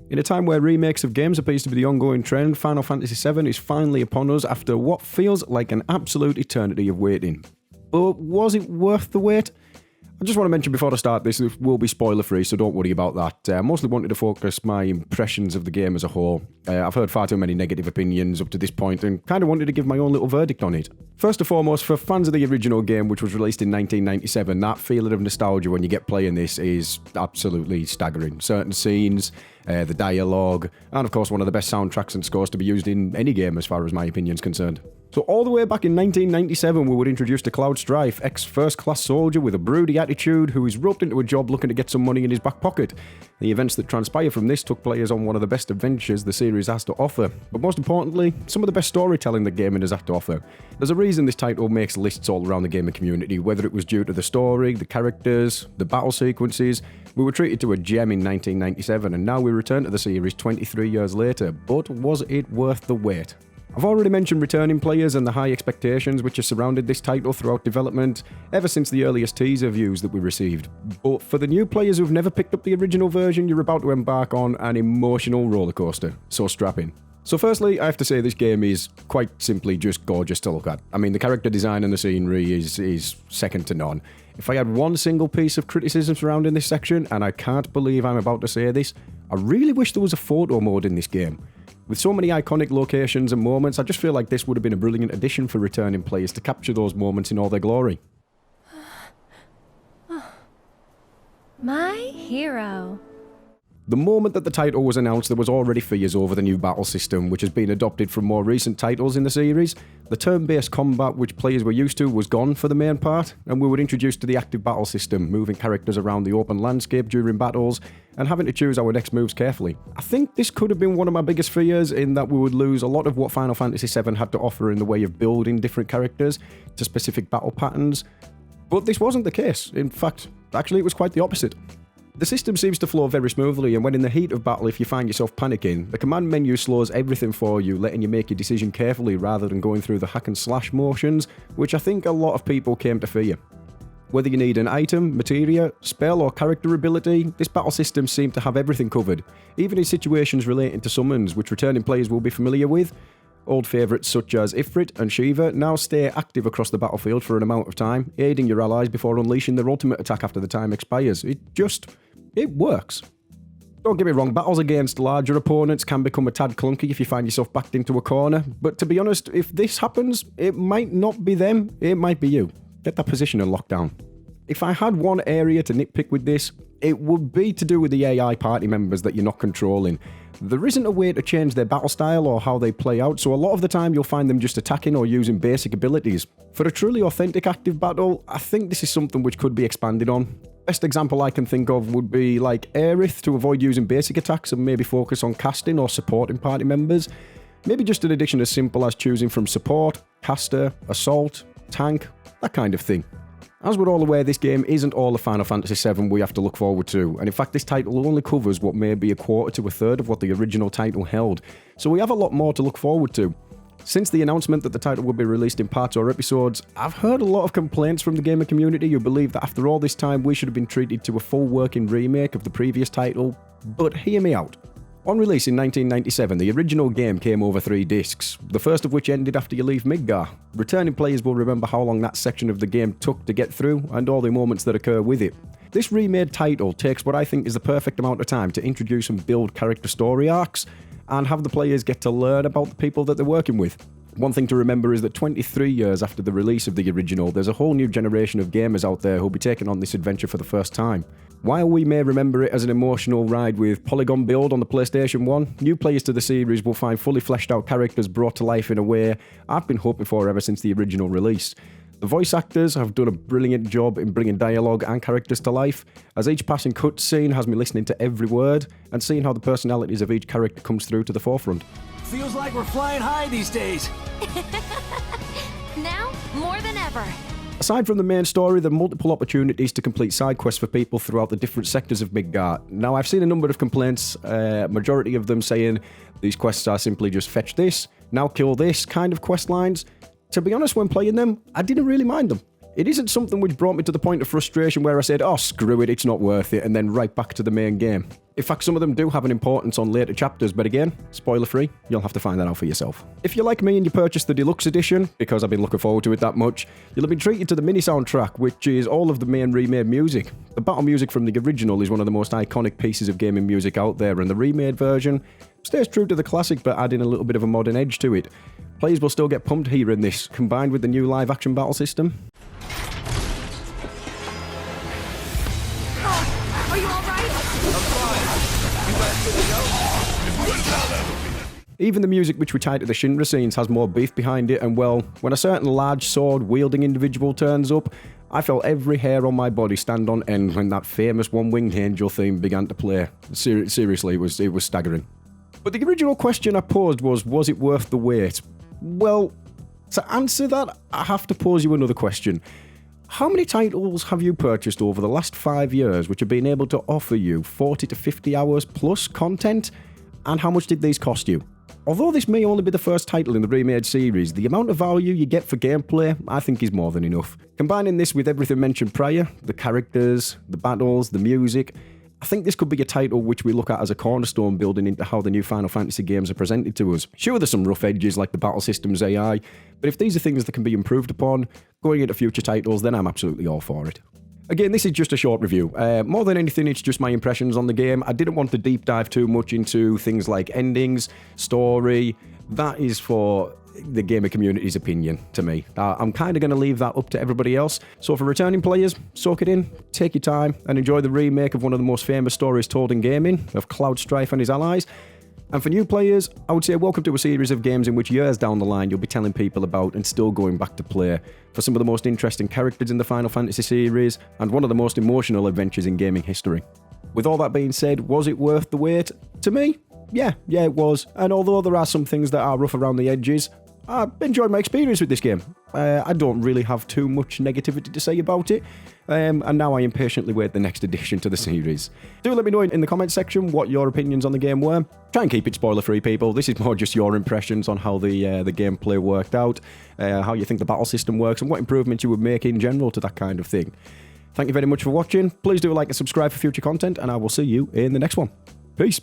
In a time where remakes of games appears to be the ongoing trend, Final Fantasy VII is finally upon us after what feels like an absolute eternity of waiting. But was it worth the wait? I just want to mention before I start this will be spoiler free, so don't worry about that. I mostly wanted to focus my impressions of the game as a whole. I've heard far too many negative opinions up to this point and kind of wanted to give my own little verdict on it. First and foremost, for fans of the original game, which was released in 1997, that feeling of nostalgia when you get playing this is absolutely staggering. Certain scenes, the dialogue, and of course one of the best soundtracks and scores to be used in any game as far as my opinion's concerned. So all the way back in 1997, we were introduced to Cloud Strife, ex-first-class soldier with a broody attitude who is roped into a job looking to get some money in his back pocket. The events that transpire from this took players on one of the best adventures the series has to offer, but most importantly, some of the best storytelling the gaming has had to offer. There's a reason this title makes lists all around the gaming community, whether it was due to the story, the characters, the battle sequences. We were treated to a gem in 1997, and now we return to the series 23 years later, but was it worth the wait? I've already mentioned returning players and the high expectations which have surrounded this title throughout development, ever since the earliest teaser views that we received. But for the new players who've never picked up the original version, you're about to embark on an emotional rollercoaster, so strap in. So firstly, I have to say this game is quite simply just gorgeous to look at. I mean, the character design and the scenery is second to none. If I had one single piece of criticism surrounding this section, and I can't believe I'm about to say this, I really wish there was a photo mode in this game. With so many iconic locations and moments, I just feel like this would have been a brilliant addition for returning players to capture those moments in all their glory. My hero. The moment that the title was announced, there was already fears over the new battle system, which has been adopted from more recent titles in the series. The turn-based combat which players were used to was gone for the main part, and we were introduced to the active battle system, moving characters around the open landscape during battles, and having to choose our next moves carefully. I think this could have been one of my biggest fears, in that we would lose a lot of what Final Fantasy VII had to offer in the way of building different characters to specific battle patterns. But this wasn't the case. In fact, actually it was quite the opposite. The system seems to flow very smoothly, and when in the heat of battle, if you find yourself panicking, the command menu slows everything for you, letting you make your decision carefully rather than going through the hack and slash motions, which I think a lot of people came to fear. Whether you need an item, materia, spell or character ability, this battle system seemed to have everything covered, even in situations relating to summons, which returning players will be familiar with. Old favourites such as Ifrit and Shiva now stay active across the battlefield for an amount of time, aiding your allies before unleashing their ultimate attack after the time expires. It works. Don't get me wrong, battles against larger opponents can become a tad clunky if you find yourself backed into a corner, but to be honest, if this happens, it might not be them, it might be you. Get that position and lock down. If I had one area to nitpick with this, it would be to do with the AI party members that you're not controlling. There isn't a way to change their battle style or how they play out, so a lot of the time you'll find them just attacking or using basic abilities. For a truly authentic active battle, I think this is something which could be expanded on. Best example I can think of would be like Aerith, to avoid using basic attacks and maybe focus on casting or supporting party members. Maybe just an addition as simple as choosing from support, caster, assault, tank, that kind of thing. As we're all aware, this game isn't all the Final Fantasy VII we have to look forward to, and in fact this title only covers what may be a quarter to a third of what the original title held, so we have a lot more to look forward to. Since the announcement that the title would be released in parts or episodes, I've heard a lot of complaints from the gamer community who believe that after all this time we should have been treated to a full working remake of the previous title, but hear me out. On release in 1997, the original game came over 3 discs, the first of which ended after you leave Midgar. Returning players will remember how long that section of the game took to get through, and all the moments that occur with it. This remade title takes what I think is the perfect amount of time to introduce and build character story arcs, and have the players get to learn about the people that they're working with. One thing to remember is that 23 years after the release of the original, there's a whole new generation of gamers out there who'll be taking on this adventure for the first time. While we may remember it as an emotional ride with polygon build on the PlayStation 1, new players to the series will find fully fleshed out characters brought to life in a way I've been hoping for ever since the original release. The voice actors have done a brilliant job in bringing dialogue and characters to life, as each passing cutscene has me listening to every word and seeing how the personalities of each character comes through to the forefront. Feels like we're flying high these days. Now, more than ever. Aside from the main story, there are multiple opportunities to complete side quests for people throughout the different sectors of Midgar. Now, I've seen a number of complaints, majority of them saying these quests are simply just fetch this, now kill this kind of quest lines. To be honest, when playing them, I didn't really mind them. It isn't something which brought me to the point of frustration where I said, oh, screw it, it's not worth it, and then right back to the main game. In fact, some of them do have an importance on later chapters, but again, spoiler free, you'll have to find that out for yourself. If you're like me and you purchased the deluxe edition, because I've been looking forward to it that much, you'll have been treated to the mini soundtrack, which is all of the main remade music. The battle music from the original is one of the most iconic pieces of gaming music out there, and the remade version stays true to the classic but adding a little bit of a modern edge to it. Players will still get pumped hearing this, combined with the new live action battle system. Are you alright? Even the music which we tie to the Shinra scenes has more beef behind it, and well, when a certain large sword-wielding individual turns up, I felt every hair on my body stand on end when that famous One-Winged Angel theme began to play. Seriously, it was staggering. But the original question I posed was it worth the wait? Well, to answer that, I have to pose you another question. How many titles have you purchased over the last 5 years which have been able to offer you 40 to 50 hours plus content? And how much did these cost you? Although this may only be the first title in the remade series, the amount of value you get for gameplay, I think, is more than enough. Combining this with everything mentioned prior, the characters, the battles, the music, I think this could be a title which we look at as a cornerstone building into how the new Final Fantasy games are presented to us. Sure, there's some rough edges like the battle system's AI, but if these are things that can be improved upon, going into future titles, then I'm absolutely all for it. Again, this is just a short review. More than anything, it's just my impressions on the game. I didn't want to deep dive too much into things like endings, story. That is for the gamer community's opinion to me. I'm kind of going to leave that up to everybody else. So for returning players, soak it in, take your time, and enjoy the remake of one of the most famous stories told in gaming, of Cloud Strife and his allies. And for new players, I would say welcome to a series of games in which years down the line you'll be telling people about and still going back to play for some of the most interesting characters in the Final Fantasy series and one of the most emotional adventures in gaming history. With all that being said, was it worth the wait? To me, yeah, it was. And although there are some things that are rough around the edges, I enjoyed my experience with this game. I don't really have too much negativity to say about it, and now I impatiently wait the next addition to the series. Do let me know in the comments section what your opinions on the game were. Try and keep it spoiler-free, people. This is more just your impressions on how the gameplay worked out, how you think the battle system works, and what improvements you would make in general to that kind of thing. Thank you very much for watching. Please do like and subscribe for future content, and I will see you in the next one. Peace.